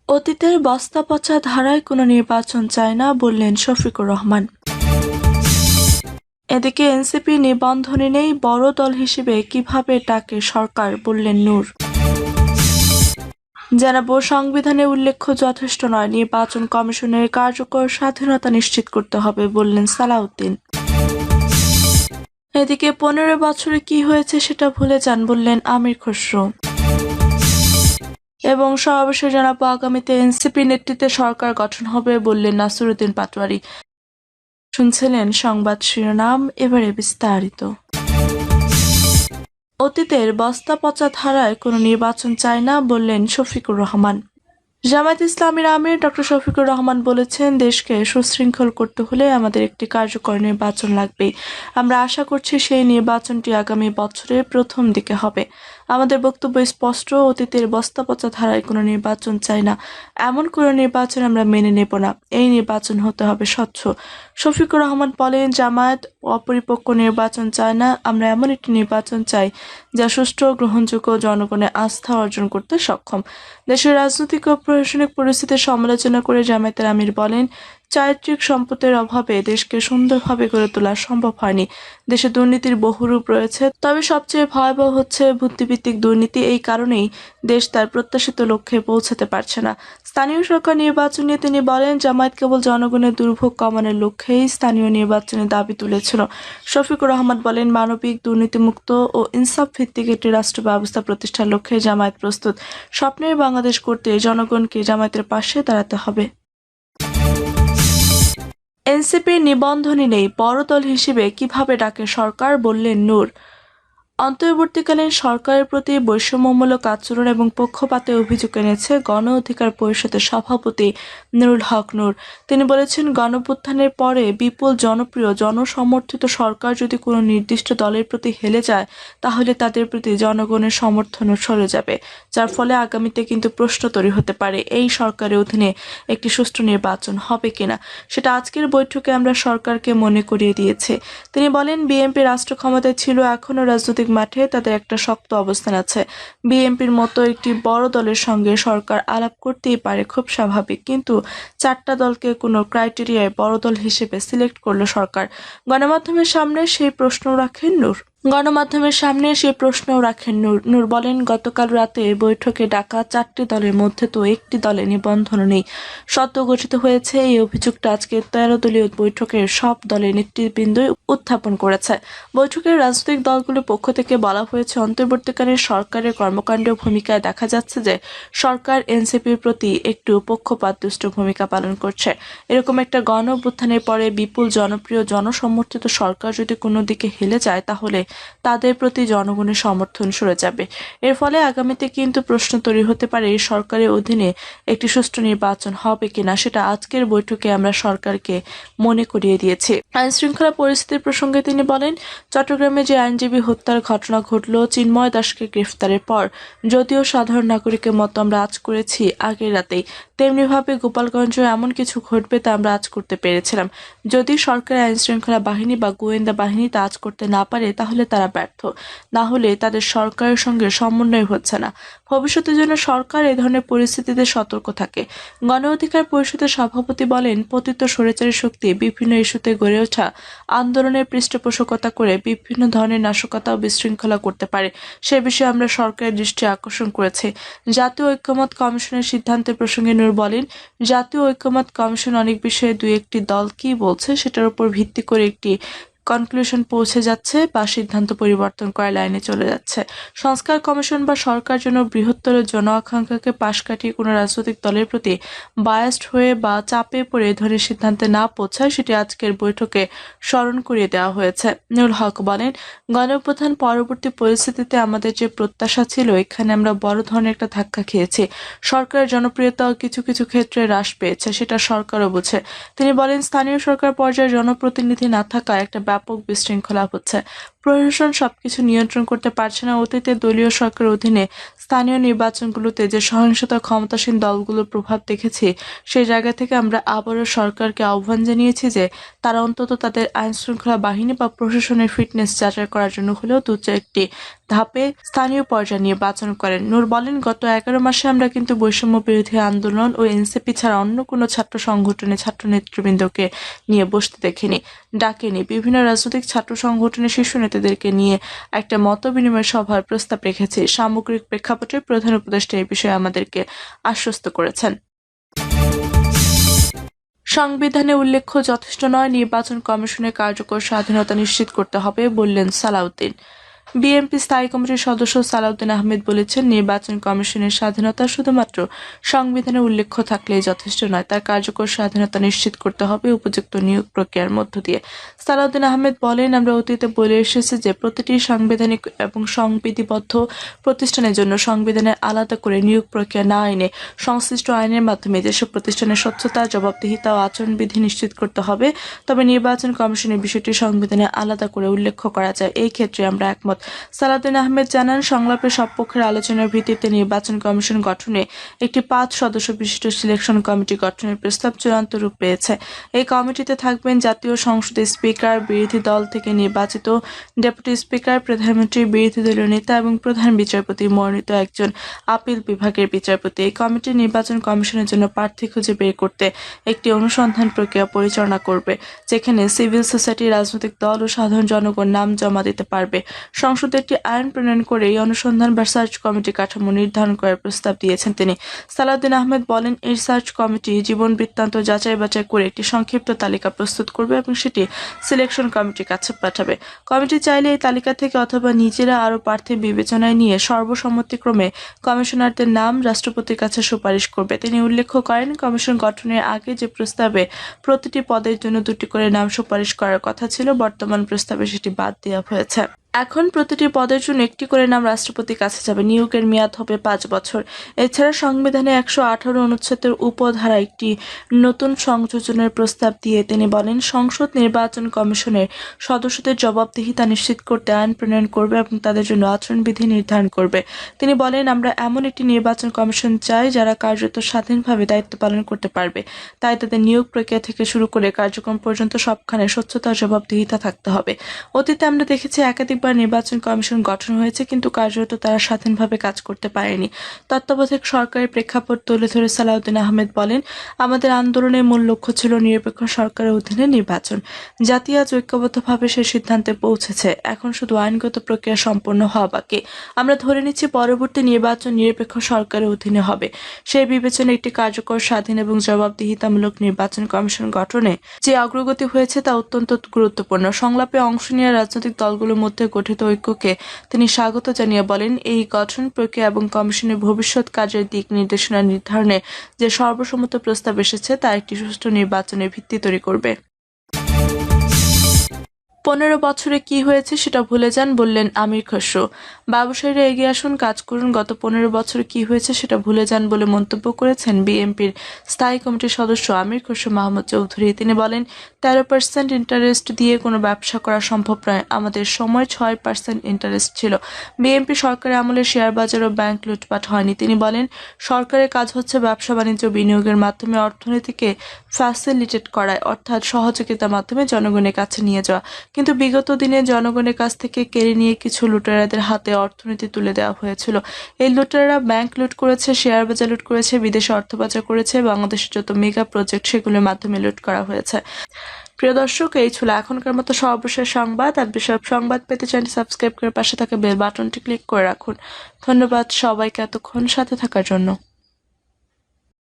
অতীতের বস্তাপচা ধারায় কোনো নির্বাচন চায় না বললেন শফিকুর রহমান। এদিকে এনসিপি নিবন্ধনে নেই, বড় দল হিসেবে কিভাবে ডাকে সরকার বললেন নূর। জানাবো, সংবিধানে উল্লেখ যথেষ্ট নয়, নির্বাচন কমিশনের কার্যকর স্বাধীনতা নিশ্চিত করতে হবে বললেন সালাউদ্দিন। এদিকে 15 বছরে কি হয়েছে সেটা ভুলে যান বললেন আমির খসরু। এবং সর্বশেষ জানাবো, আগামীতে এনসিপি নেতৃত্বে সরকার গঠন হবে বললেন নাসিরউদ্দিন পাটোয়ারি। শুনছিলেন সংবাদ শিরোনাম, এবারে বিস্তারিত। অতীতের বস্তাপচা ধারায় কোনো নির্বাচন চায় না বললেন শফিকুর রহমান। জামায়াত ইসলামীর আমির ডক্টর শফিকুর রহমান বলেছেন, দেশকে সুশৃঙ্খল করতে হলে আমাদের একটি কার্যকর নির্বাচন লাগবে। আমরা আশা করছি সেই নির্বাচনটি আগামী বছরের প্রথম দিকে হবে। আমাদের বক্তব্য স্পষ্ট, অতীতের বস্তাপচা ধারায় কোনো নির্বাচন চাই না, এমন কোনো নির্বাচন আমরা মেনে নেব না। এই নির্বাচন হতে হবে স্বচ্ছ। শফিকুর রহমান বলেন, জামায়াত অপরিপক্ক নির্বাচন চায় না, আমরা এমন একটি নির্বাচন চাই যা সুষ্ঠু, গ্রহণযোগ্য, জনগণের আস্থা অর্জন করতে সক্ষম। দেশের রাজনৈতিক ও প্রশাসনিক পরিস্থিতির সমালোচনা করে জামায়াতের আমির বলেন, চারিত্রিক সম্পদের অভাবে দেশকে সুন্দরভাবে গড়ে তোলা সম্ভব হয়নি। দেশে দুর্নীতির বহু রূপ রয়েছে, তবে সবচেয়ে ভয়াবহ হচ্ছে বুদ্ধিভিত্তিক দুর্নীতি। এই কারণেই দেশ তার প্রত্যাশিত লক্ষ্যে পৌঁছাতে পারছে না। স্থানীয় সরকার নির্বাচন নিয়ে তিনি বলেন, জামায়াত কেবল জনগণের দুর্ভোগ কমানোর লক্ষ্যেই স্থানীয় নির্বাচনের দাবি তুলেছিল। শফিকুর রহমান বলেন, মানবিক, দুর্নীতিমুক্ত ও ইনসাফ ভিত্তিক একটি রাষ্ট্র ব্যবস্থা প্রতিষ্ঠার লক্ষ্যে জামায়াত প্রস্তুত। স্বপ্নের বাংলাদেশ করতে জনগণকে জামায়াতের পাশে দাঁড়াতে হবে। এনসিপির নিবন্ধনে নেই, বড় দল হিসেবে কিভাবে ডাকে সরকার বললেন নূর। অন্তর্বর্তীকালীন সরকারের প্রতি বৈষম্যমূলক আচরণ এবং পক্ষপাতে অভিযোগ এনেছে গণ অধিকার পরিষদের সভাপতি নুরুল হক নূর। তিনি বলেছেন, গণঅভ্যুত্থানের পরে বিপুল জনপ্রিয়, জনসমর্থিত সরকার যদি কোনো নির্দিষ্ট দলের প্রতি হেলে যায়, তাহলে তাদের প্রতি জনগণের সমর্থনও সরে যাবে, যার ফলে আগামীতে কিন্তু প্রশ্ন তৈরি হতে পারে, এই সরকারের অধীনে একটি সুষ্ঠু নির্বাচন হবে কিনা। সেটা আজকের বৈঠকে আমরা সরকারকে মনে করিয়ে দিয়েছি। তিনি বলেন, বিএনপি রাষ্ট্র ক্ষমতায় ছিল, এখনও রাজনৈতিক মাঠে তাদের একটা শক্ত অবস্থান আছে। বিএনপির মতো একটি বড় দলের সঙ্গে সরকার আলাপ করতেই পারে, খুব স্বাভাবিক, কিন্তু 4টা দলকে কোনো ক্রাইটেরিয়ায় বড় দল হিসেবে সিলেক্ট করলো সরকার। গণমাধ্যমের সামনে সেই প্রশ্নও রাখেন নূর বলেন, গতকাল রাতে বৈঠকে ডাকা 4টি দলের মধ্যে তো একটি দলে নিবন্ধন নেই, সদ্য গঠিত হয়েছে। এই অভিযোগটা আজকে 13 দলীয় বৈঠকের সব দলের নেতৃবৃন্দ উত্থাপন করেছে। বৈঠকের রাজনৈতিক দলগুলোর পক্ষ থেকে বলা হয়েছে, অন্তর্বর্তীকালীন সরকারের কর্মকাণ্ড ভূমিকায় দেখা যাচ্ছে যে সরকার এনসিপির প্রতি একটু পক্ষপাতদুষ্ট ভূমিকা পালন করছে। এরকম একটা গণ অভ্যুত্থানের পরে বিপুল জনপ্রিয়, জনসমর্থিত সরকার যদি কোনো দিকে হেলে যায়, তাহলে তাদের প্রতি জনগণের সমর্থন সরে যাবে। এর ফলে আগামীতে কিন্তু প্রশ্ন তৈরি হতে পারে, এই সরকারের অধীনে একটি সুষ্ঠু নির্বাচন হবে কিনা। সেটা আজকের বৈঠকে আমরা সরকারকে মনে করিয়ে দিয়েছি। আইন শৃঙ্খলা পরিস্থিতির প্রসঙ্গে তিনি বলেন, চট্টগ্রামে যে আইনজীবী হত্যার ঘটনা ঘটল চিন্ময় দাসকে গ্রেফতারের পর, যদিও সাধারণ নাগরিকের মতো আমরা আজ করেছি আগের রাতেই, তেমনিভাবে গোপালগঞ্জে এমন কিছু ঘটবে তা আমরা আজ করতে পেরেছিলাম। যদি সরকার, আইন শৃঙ্খলা বাহিনী বা গোয়েন্দা বাহিনী তা আজ করতে না পারে, তাহলে তারা ব্যর্থ, না হলে তাদের সরকারের সঙ্গে সমন্বয় হচ্ছে না। ভবিষ্যতের জন্য সরকার এ ধরনের পরিস্থিতিতে সতর্ক থাকে। গণ অধিকার পরিষদের সভাপতি বলেন, পতিত স্বৈরাচারী শক্তি বিভিন্ন ইস্যুতে গড়ে ওঠা আন্দোলনের পৃষ্ঠপোষকতা করে বিভিন্ন ধরনের নাশকতা ও বিশৃঙ্খলা করতে পারে। সে বিষয়ে আমরা সরকারের দৃষ্টি আকর্ষণ করেছি। জাতীয় ঐক্যমত কমিশনের সিদ্ধান্তের প্রসঙ্গে নূর বলেন, জাতীয় ঐক্যমত কমিশন অনেক বিষয়ে 2-1টি দল কি বলছে সেটার উপর ভিত্তি করে একটি কনক্লুশন পৌঁছে যাচ্ছে বা সিদ্ধান্ত পরিবর্তন করার লাইনে চলে যাচ্ছে। সংস্কার কমিশন বা সরকার যেন বৃহত্তর জন আকাঙ্ক্ষাকে পাশ কাটিয়ে কোনো রাজনৈতিক দলের প্রতি বায়াসড হয়ে বা চাপে পড়ে ধরে সিদ্ধান্তে না পৌঁছায়, সেটি আজকের বৈঠকে স্মরণ করিয়ে দেওয়া হয়েছে। নুরুল হক বলেন, গণঅভ্যুত্থান পরবর্তী পরিস্থিতিতে আমাদের যে প্রত্যাশা ছিল, এখানে আমরা বড় ধরনের একটা ধাক্কা খেয়েছি। সরকারের জনপ্রিয়তাও কিছু কিছু ক্ষেত্রে হ্রাস পেয়েছে, সেটা সরকারও বুঝে। তিনি বলেন, স্থানীয় সরকার পর্যায়ে জনপ্রতিনিধি না থাকায় একটা ব্যাপক বিশৃঙ্খলা হচ্ছে। প্রশাসন সবকিছু নিয়ন্ত্রণ করতে পারছে না। অতীতে দলীয় সরকারের অধীনে স্থানীয় নির্বাচনগুলোতে যে সহিংসতা ক্ষমতাসীন দলগুলোর প্রভাব দেখেছি, সেই জায়গা থেকে আমরা আবারও সরকারকে আহ্বান জানিয়েছি যে তারা অন্তত তাদের আইনশৃঙ্খলা বাহিনী বা প্রশাসনের ফিটনেস যাচাই করার জন্য হলেও দু-চারটি ধাপে স্থানীয় পর্যায়ে নির্বাচন করেন। নূর বলেন, গত 11 মাসে আমরা কিন্তু বৈষম্য বিরোধী আন্দোলন ও এনসিপি ছাড়া অন্য কোনো ছাত্র সংগঠনে ছাত্র নেতৃবৃন্দকে নিয়ে বসতে দেখিনি, ডাকেনি। বিভিন্ন রাজনৈতিক ছাত্র সংগঠনের শীর্ষ নেতাদেরকে নিয়ে একটা মত বিনিময় সভার প্রস্তাব রেখেছি। সামগ্রিক প্রেক্ষাপটে প্রধান উপদেষ্টা এই বিষয়ে আমাদেরকে আশ্বস্ত করেছেন। সংবিধানে উল্লেখ্য যথেষ্ট নয়, নির্বাচন কমিশনের কার্যকর স্বাধীনতা নিশ্চিত করতে হবে বললেন সালাউদ্দিন। বিএনপি স্থায়ী কমিটির সদস্য সালাউদ্দিন আহমেদ বলেছেন, নির্বাচন কমিশনের স্বাধীনতা শুধুমাত্র সংবিধানে উল্লেখ থাকলেই যথেষ্ট নয়, তার কার্যকর স্বাধীনতা নিশ্চিত করতে হবে উপযুক্ত নিয়োগ প্রক্রিয়ার মধ্য দিয়ে। সালাউদ্দিন আহমেদ বলেন, আমরা অতীতে বলে এসেছি যে প্রতিটি সাংবিধানিক এবং সংবিধিবদ্ধ প্রতিষ্ঠানের জন্য সংবিধানে আলাদা করে নিয়োগ প্রক্রিয়া না এনে সংশ্লিষ্ট আইনের মাধ্যমে যেসব প্রতিষ্ঠানের স্বচ্ছতা, জবাবদিহিতা ও আচরণবিধি নিশ্চিত করতে হবে, তবে নির্বাচন কমিশনের বিষয়টি সংবিধানে আলাদা করে উল্লেখ করা যায়। এই ক্ষেত্রে আমরা একমত। সালাউদ্দিন আহমেদ জানান, সংলাপে সব পক্ষের আলোচনার ভিত্তিতে নির্বাচন কমিশন গঠনে একটি 5 সদস্য বিশিষ্ট সিলেকশন কমিটি গঠনের প্রস্তাব চূড়ান্ত রূপ পেয়েছে। এই কমিটিতে থাকবেন জাতীয় সংসদের স্পিকার, বিরোধী দল থেকে নির্বাচিত ডেপুটি স্পিকার, প্রধানমন্ত্রী, বিরোধী দলীয় নেতা এবং প্রধান বিচারপতি মনোনীত একজন আপিল বিভাগের বিচারপতি। এই কমিটি নির্বাচন কমিশনের জন্য প্রার্থী খুঁজে বের করতে একটি অনুসন্ধান প্রক্রিয়া পরিচালনা করবে, যেখানে সিভিল সোসাইটি, রাজনৈতিক দল ও সাধারণ জনগণ নাম জমা দিতে পারবে। সংসদে একটি আইন প্রণয়ন করে এই অনুসন্ধান বা সার্চ কমিটি কাঠামো নির্ধারণ করার প্রস্তাব দিয়েছেন তিনি। সালাউদ্দিন আহমেদ বলেন, এই সার্চ কমিটি জীবন বৃত্তান্ত যাচাই বাছাই করে একটি সংক্ষিপ্ত তালিকা প্রস্তুত করবে এবং সেটি সিলেকশন কমিটির কাছে পাঠাবে। কমিটি চাইলে এই তালিকা থেকে অথবা নিজেরা আরও প্রার্থী বিবেচনায় নিয়ে সর্বসম্মতিক্রমে কমিশনারদের নাম রাষ্ট্রপতির কাছে সুপারিশ করবে। তিনি উল্লেখ করেন, কমিশন গঠনের আগে যে প্রস্তাবে প্রতিটি পদের জন্য 2টি করে নাম সুপারিশ করার কথা ছিল, বর্তমান প্রস্তাবে সেটি বাদ দেওয়া হয়েছে। এখন প্রতিটি পদের জন্য একটি করে নাম রাষ্ট্রপতির কাছে যাবে। নিয়োগের মেয়াদ হবে 5 বছর। এছাড়া সংবিধানে 118 অনুচ্ছেদের উপধারা একটি নতুন সংযোজনের প্রস্তাব দিয়ে তিনি বলেন, সংসদ নির্বাচন কমিশনের সদস্যদের জবাবদিহিতা নিশ্চিত করতে আইন প্রণয়ন করবে এবং তাদের জন্য আচরণবিধি নির্ধারণ করবে। তিনি বলেন, আমরা এমন একটি নির্বাচন কমিশন চাই যারা কার্যত স্বাধীনভাবে দায়িত্ব পালন করতে পারবে। তাই তাদের নিয়োগ প্রক্রিয়া থেকে শুরু করে কার্যক্রম পর্যন্ত সবখানে স্বচ্ছতা ও জবাবদিহিতা থাকতে হবে। অতীতে আমরা দেখেছি একাধিকবার নির্বাচন কমিশন গঠন হয়েছে, কিন্তু কার্যত তারা স্বাধীনভাবে কাজ করতে পারেনি। তত্ত্বাবধায়ক সরকারের প্রেক্ষাপট তুলে ধরে সালাউদ্দিন আহমেদ বলেন, আমাদের আন্দোলনের মূল লক্ষ্য ছিল নিরপেক্ষ সরকারের অধীনে নির্বাচন। জাতি আজ ঐক্যবদ্ধভাবে সে সিদ্ধান্তে পৌঁছেছে। এখন শুধু আইনগত প্রক্রিয়া সম্পন্ন হওয়া বাকি। আমরা ধরে নিচ্ছি পরবর্তী নির্বাচন নিরপেক্ষ সরকারের অধীনে হবে। সেই বিবেচনায় একটি কার্যকর, স্বাধীন এবং জবাবদিহিতামূলক নির্বাচন কমিশন গঠনে যে অগ্রগতি হয়েছে তা অত্যন্ত গুরুত্বপূর্ণ। সংলাপে অংশ নেওয়া রাজনৈতিক দলগুলোর মধ্যে গঠিত ঐক্যকে তিনি স্বাগত জানিয়ে বলেন, এই গঠন প্রক্রিয়া এবং কমিশনের ভবিষ্যৎ কাজের দিক নির্দেশনা নির্ধারণে যে সর্বসম্মত প্রস্তাব এসেছে তা একটি সুষ্ঠু নির্বাচনের ভিত্তি তৈরি করবে। 15 বছরে কি হয়েছে সেটা ভুলে যান, বললেন আমির খসরু। ব্যবসায়ীরা এগিয়ে আসুন, কাজ করুন, গত 15 বছরে কি হয়েছে সেটা ভুলে যান বলে মন্তব্য করেছেন বিএনপির স্থায়ী কমিটির সদস্য আমির খসরু মাহমুদ চৌধুরী। তিনি বলেন, 13% ইন্টারেস্ট দিয়ে কোনো ব্যবসা করা সম্ভব নয়। আমাদের সময় 6% ইন্টারেস্ট ছিল। বিএনপি সরকারের আমলে শেয়ার বাজার ও ব্যাংক লুটপাট হয়নি। তিনি বলেন, সরকারের কাজ হচ্ছে ব্যবসা বাণিজ্য বিনিয়োগের মাধ্যমে অর্থনীতিকে ফ্যাসিলিটেট করায়, অর্থাৎ সহযোগিতার মাধ্যমে জনগণের কাছে নিয়ে যাওয়া। কিন্তু বিগত দিনে জনগণের কাছ থেকে কেড়ে নিয়ে কিছু লুটেরাদের হাতে অর্থনীতি তুলে দেওয়া হয়েছিল। এই লুটেরারা ব্যাংক লুট করেছে, শেয়ার বাজার লুট করেছে, বিদেশে অর্থ পাচার করেছে, বাংলাদেশের যত মেগা প্রজেক্ট সেগুলোর মাধ্যমে লুট করা হয়েছে। প্রিয় দর্শক, এই ছিল এখনকার মতো সর্বশেষ সংবাদ। আর বিষয় সংবাদ পেতে চ্যানেলটি সাবস্ক্রাইব করে পাশে থাকা বেল বাটনটি ক্লিক করে রাখুন। ধন্যবাদ সবাইকে এতক্ষণ সাথে থাকার জন্য।